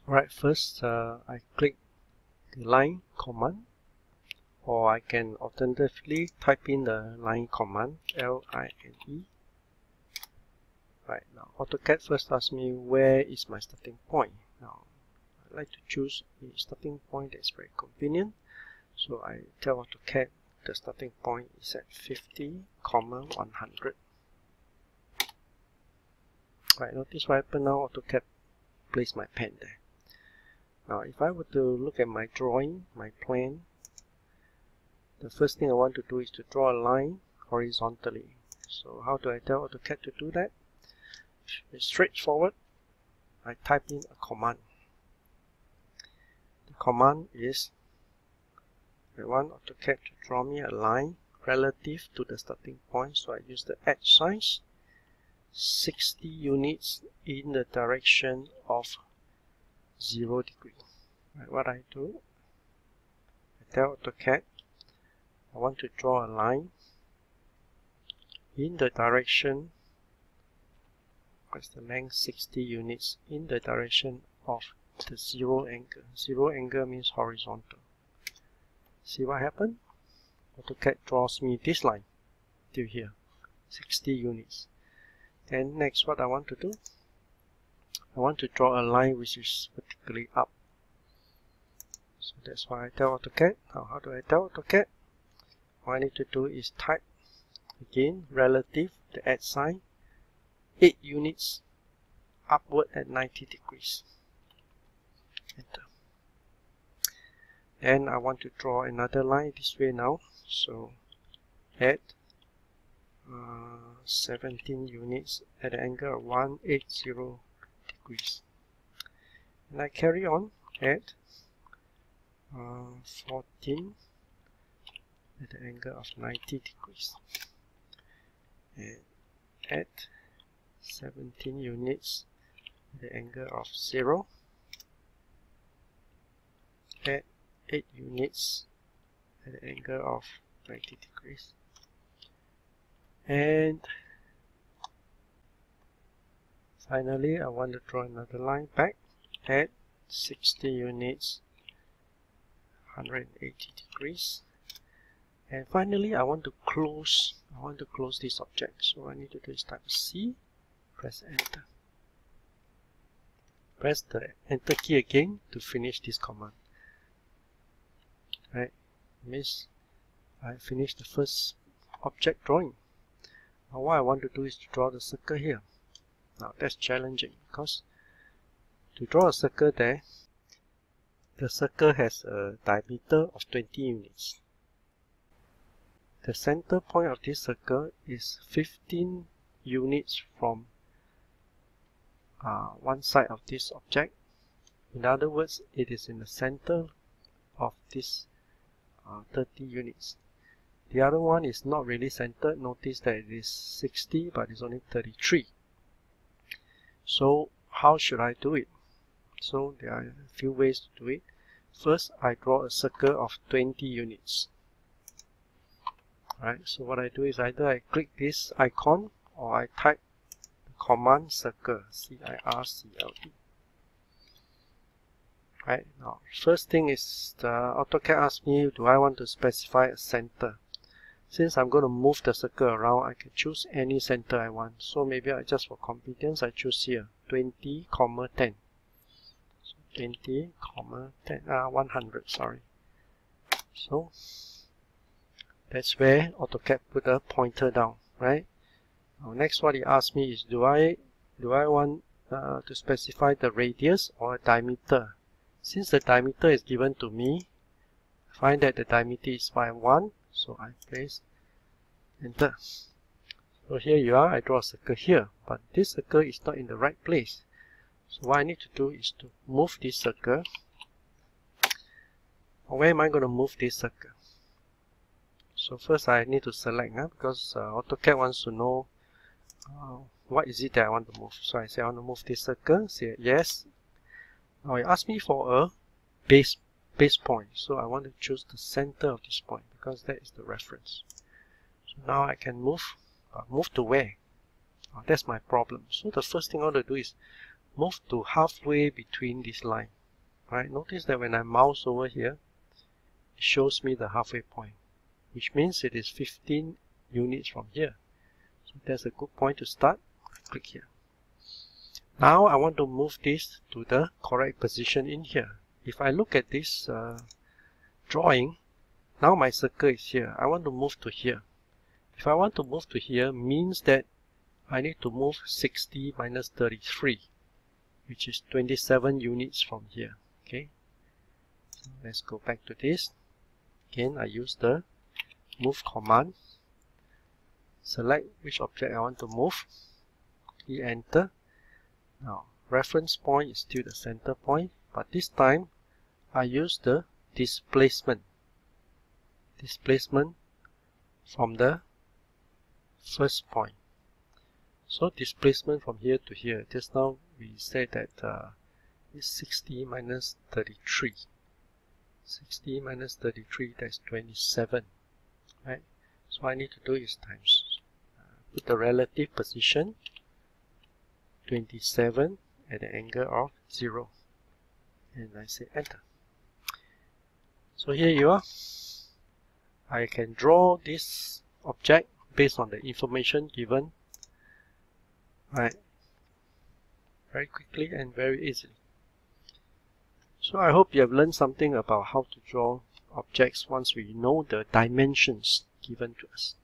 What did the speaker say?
Alright, first I click the line command, or I can alternatively type in the line command, L-I-N-E. Right, now AutoCAD first asks me where is my starting point. Now I like to choose a starting point that's very convenient, so I tell AutoCAD the starting point is at 50, 100. Right, notice what happened now. AutoCAD place my pen there. Now if I were to look at my drawing, my plan, the first thing I want to do is to draw a line horizontally. So how do I tell AutoCAD to do that? It's straightforward. I type in a command. The command is, I want AutoCAD to draw me a line relative to the starting point, so I use the edge size 60 units in the direction of 0 degree. Right, what I do, I tell AutoCAD I want to draw a line in the direction, what's the length, 60 units in the direction of the 0 angle. 0 angle means horizontal. See what happened? AutoCAD draws me this line till here, 60 units. Then next, what I want to do, I want to draw a line which is vertically up. So that's why I tell AutoCAD. Now how do I tell AutoCAD? What I need to do is type again relative, the edge sign, 8 units upward at 90 degrees. Enter. Then I want to draw another line this way now. So add 17 units at an angle of 180 degrees. And I carry on, add 14 at the angle of 90 degrees. And add 17 units at the angle of 0. Add 8 units at the angle of 90 degrees. And finally, I want to draw another line back. Add 60 units, 180 degrees. And finally, I want to close this object. So what I need to do is type C, press enter. Press the enter key again to finish this command. Right, means I finished the first object drawing. Now what I want to do is to draw the circle here. Now that's challenging because to draw a circle there, the circle has a diameter of 20 units. The center point of this circle is 15 units from one side of this object. In other words, it is in the center of this 30 units. The other one is not really centered. Notice that it is 60 but it's only 33. So how should I do it? So there are a few ways to do it. First, I draw a circle of 20 units. Right, so what I do is either I click this icon or I type the command circle, C-I-R-C-L-E. Right, now first thing is the AutoCAD asks me, do I want to specify a center? Since I'm going to move the circle around, I can choose any center I want. So maybe just for convenience, I choose here 20, 10. So 20, 10, 100, sorry. So that's where AutoCAD put a pointer down, right? Now next, what he asked me is, do I want to specify the radius or diameter? Since the diameter is given to me, I find that the diameter is 1, so I press enter. So here you are, I draw a circle here, but this circle is not in the right place. So what I need to do is to move this circle. Where am I going to move this circle? So first I need to select, because AutoCAD wants to know what is it that I want to move. So I say I want to move this circle, say yes. Now it asks me for a base point. So I want to choose the center of this point because that is the reference. So now I can move, move to where? That's my problem. So the first thing I want to do is move to halfway between this line. Right? Notice that when I mouse over here, it shows me the halfway point, which means it is 15 units from here. So that's a good point to start. Click here. Now I want to move this to the correct position in here. If I look at this drawing, now my circle is here. I want to move to here. If I want to move to here, means that I need to move 60 minus 33, which is 27 units from here. Okay, so let's go back to this. Again, I use the move command. Select which object I want to move. Key enter. Now, reference point is still the center point, but this time I use the displacement. Displacement from the first point. So displacement from here to here. Just now we said that is 60 minus 33. 60 minus 33, that's 27. Right? So I need to do is times. Put the relative position 27 at the angle of 0. And I say enter. So here you are. I can draw this object based on the information given, right, very quickly and very easily. So I hope you have learned something about how to draw objects once we know the dimensions given to us.